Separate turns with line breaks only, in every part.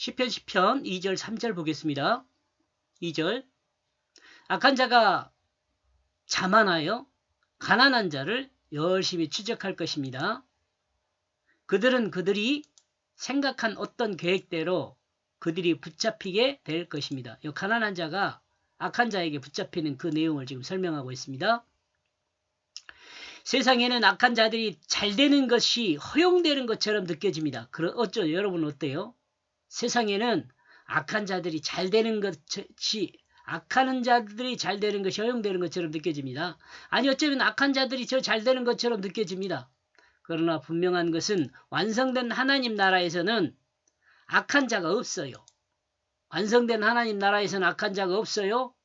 시편 2절 3절 보겠습니다. 2절 악한 자가 자만하여 가난한 자를 열심히 추적할 것입니다. 그들은 그들이 생각한 어떤 계획대로 그들이 붙잡히게 될 것입니다. 이 가난한 자가 악한 자에게 붙잡히는 그 내용을 지금 설명하고 있습니다. 세상에는 악한 자들이 잘 되는 것이 허용되는 것처럼 느껴집니다. 여러분 어때요? 세상에는 악한 자들이 잘 되는 것이 허용되는 것처럼 느껴집니다. 아니 어쩌면 악한 자들이 저 잘 되는 것처럼 느껴집니다. 그러나 분명한 것은 완성된 하나님 나라에서는 악한 자가 없어요. 완성된 하나님 나라에서는 악한 자가 없어요.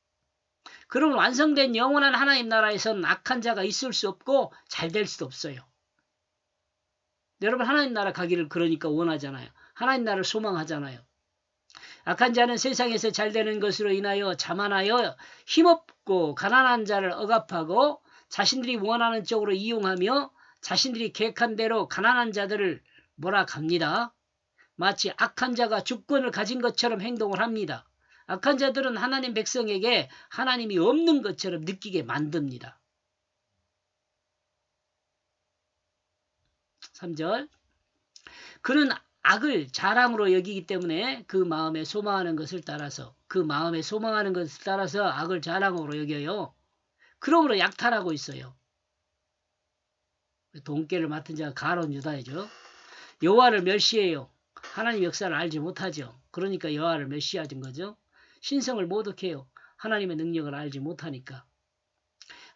그럼 완성된 영원한 하나님 나라에서는 악한 자가 있을 수 없고 잘 될 수도 없어요. 여러분 하나님 나라 가기를 그러니까 원하잖아요. 하나님 나라를 소망하잖아요. 악한 자는 세상에서 잘 되는 것으로 인하여 자만하여 힘없고 가난한 자를 억압하고 자신들이 원하는 쪽으로 이용하며 자신들이 계획한 대로 가난한 자들을 몰아갑니다. 마치 악한 자가 주권을 가진 것처럼 행동을 합니다. 악한 자들은 하나님 백성에게 하나님이 없는 것처럼 느끼게 만듭니다. 3절 그는 악을 자랑으로 여기기 때문에 그 마음에 소망하는 것을 따라서 악을 자랑으로 여겨요. 그러므로 약탈하고 있어요. 돈깨를 맡은 자가 가론 유다이죠. 여호와를 멸시해요. 하나님 역사를 알지 못하죠. 그러니까 여호와를 멸시하는 거죠. 신성을 모독해요. 하나님의 능력을 알지 못하니까.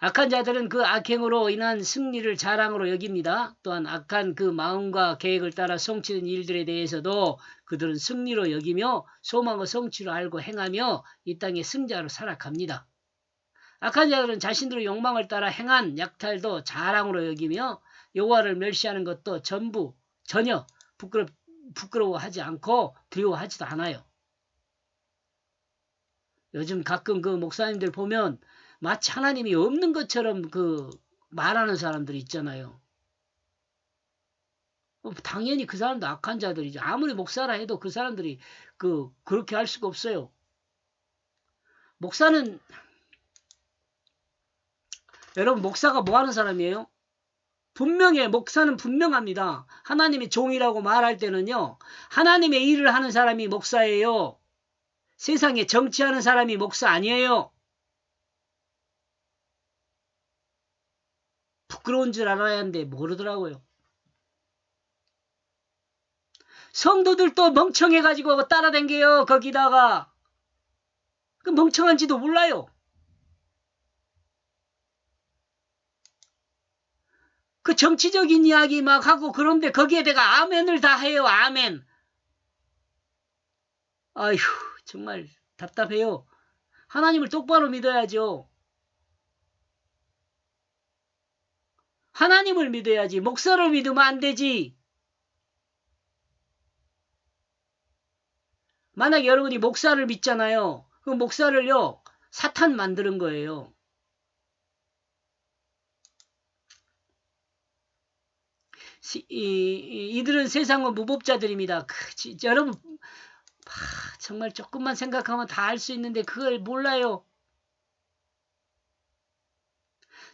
악한 자들은 그 악행으로 인한 승리를 자랑으로 여깁니다. 또한 악한 그 마음과 계획을 따라 성취된 일들에 대해서도 그들은 승리로 여기며 소망의 성취로 알고 행하며 이 땅의 승자로 살아갑니다. 악한 자들은 자신들의 욕망을 따라 행한 약탈도 자랑으로 여기며 여호와를 멸시하는 것도 전혀 부끄러워하지 않고 두려워하지도 않아요. 요즘 가끔 그 목사님들 보면 마치 하나님이 없는 것처럼 말하는 사람들이 있잖아요. 당연히 그 사람도 악한 자들이죠. 아무리 목사라 해도 그 사람들이 그렇게 할 수가 없어요. 여러분 목사가 뭐 하는 사람이에요? 목사는 분명합니다. 하나님의 종이라고 말할 때는요. 하나님의 일을 하는 사람이 목사예요. 세상에 정치하는 사람이 목사 아니에요. 부끄러운 줄 알아야 하는데 모르더라고요. 성도들도 멍청해가지고 따라댕겨요. 거기다가 그 멍청한지도 몰라요. 그 정치적인 이야기 막 하고 그런데 거기에 내가 아멘을 다 해요. 아멘. 아휴 정말 답답해요. 하나님을 똑바로 믿어야죠. 하나님을 믿어야지. 목사를 믿으면 안 되지. 만약에 여러분이 목사를 믿잖아요. 그 목사를요. 사탄 만드는 거예요. 이들은 세상의 무법자들입니다. 여러분 정말 조금만 생각하면 다 알 수 있는데 그걸 몰라요.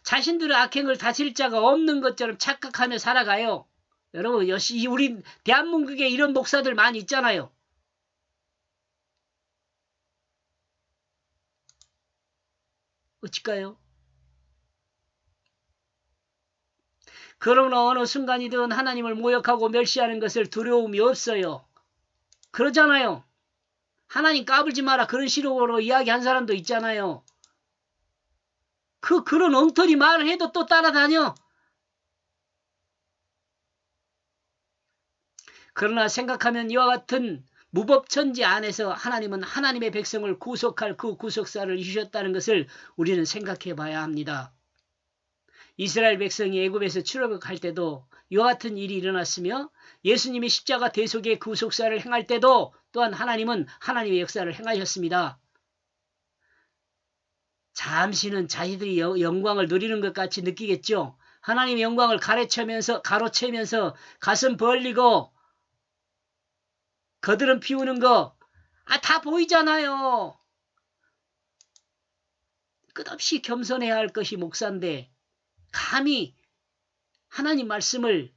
자신들의 악행을 다스릴 자가 없는 것처럼 착각하며 살아가요. 여러분 우리 대한민국에 이런 목사들 많이 있잖아요. 어찌까요? 그러나 어느 순간이든 하나님을 모욕하고 멸시하는 것을 두려움이 없어요. 그러잖아요. 하나님 까불지 마라 그런 식으로 이야기한 사람도 있잖아요. 그런 엉터리 말을 해도 또 따라다녀. 그러나 생각하면 이와 같은 무법천지 안에서 하나님은 하나님의 백성을 구속할 그 구속사를 주셨다는 것을 우리는 생각해 봐야 합니다. 이스라엘 백성이 애굽에서 출애굽할 때도 이와 같은 일이 일어났으며 예수님이 십자가 대속의 구속사를 행할 때도 또한 하나님은 하나님의 역사를 행하셨습니다. 잠시는 자기들이 영광을 누리는 것 같이 느끼겠죠. 하나님의 영광을 가로채면서 가슴 벌리고 거드름 피우는 거, 다 보이잖아요. 끝없이 겸손해야 할 것이 목사인데 감히 하나님 말씀을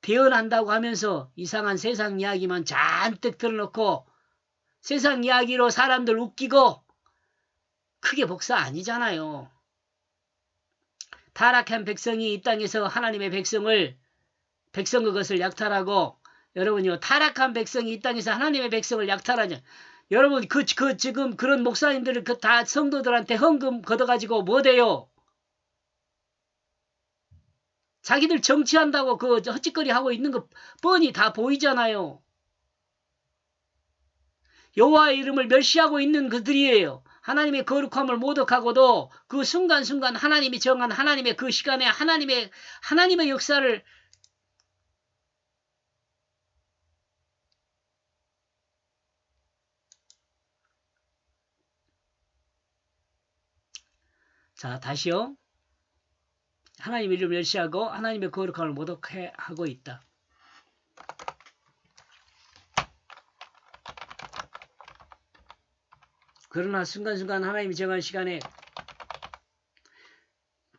대언한다고 하면서 이상한 세상 이야기만 잔뜩 들어놓고 세상 이야기로 사람들 웃기고 그게 목사 아니잖아요. 타락한 백성이 이 땅에서 하나님의 백성 그것을 약탈하고 여러분요 타락한 백성이 이 땅에서 하나님의 백성을 약탈하냐 여러분 지금 그런 목사님들을 다 성도들한테 헌금 걷어가지고 뭐 돼요? 자기들 정치한다고 그 헛짓거리 하고 있는 거 뻔히 다 보이잖아요. 여호와의 이름을 멸시하고 있는 그들이에요. 하나님의 거룩함을 모독하고도 그 순간순간 하나님이 정한 하나님의 그 시간에 하나님의 역사를 자 다시요. 하나님의 이름을 멸시하고 하나님의 거룩함을 모독하고 있다. 그러나 순간순간 하나님이 정한 시간에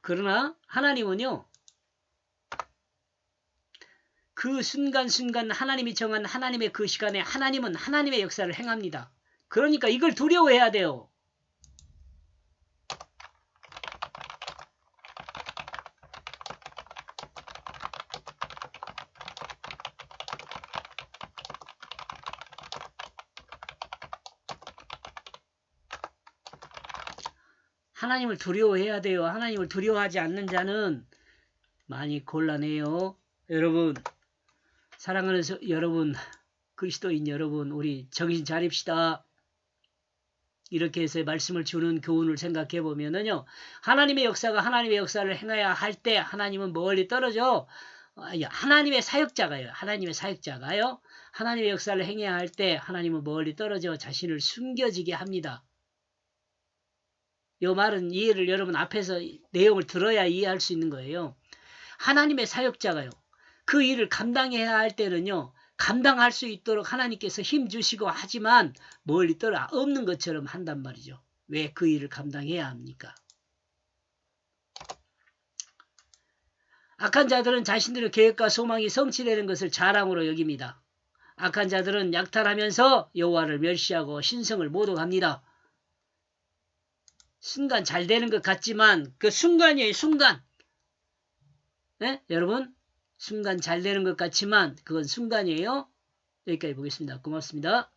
그러나 하나님은요 그 순간순간 하나님이 정한 하나님의 그 시간에 하나님은 하나님의 역사를 행합니다. 그러니까 이걸 두려워해야 돼요. 하나님을 두려워해야 돼요. 하나님을 두려워하지 않는 자는 많이 곤란해요. 여러분 사랑하는 여러분 그리스도인 여러분 우리 정신 차립시다. 이렇게 해서 말씀을 주는 교훈을 생각해 보면은요 하나님의 역사가 하나님의 역사를 행해야 할 때 하나님은 멀리 떨어져 하나님의 사역자가요. 하나님의 역사를 행해야 할 때 하나님은 멀리 떨어져 자신을 숨겨지게 합니다. 이 말은 이해를 여러분 앞에서 내용을 들어야 이해할 수 있는 거예요. 하나님의 사역자가요. 그 일을 감당해야 할 때는요. 감당할 수 있도록 하나님께서 힘 주시고 하지만 멀리 떨어 없는 것처럼 한단 말이죠. 왜 그 일을 감당해야 합니까? 악한 자들은 자신들의 계획과 소망이 성취되는 것을 자랑으로 여깁니다. 악한 자들은 약탈하면서 여호와를 멸시하고 신성을 모독합니다. 순간 잘 되는 것 같지만 그 순간이에요. 순간. 네? 여러분 순간 잘 되는 것 같지만 그건 순간이에요. 여기까지 보겠습니다. 고맙습니다.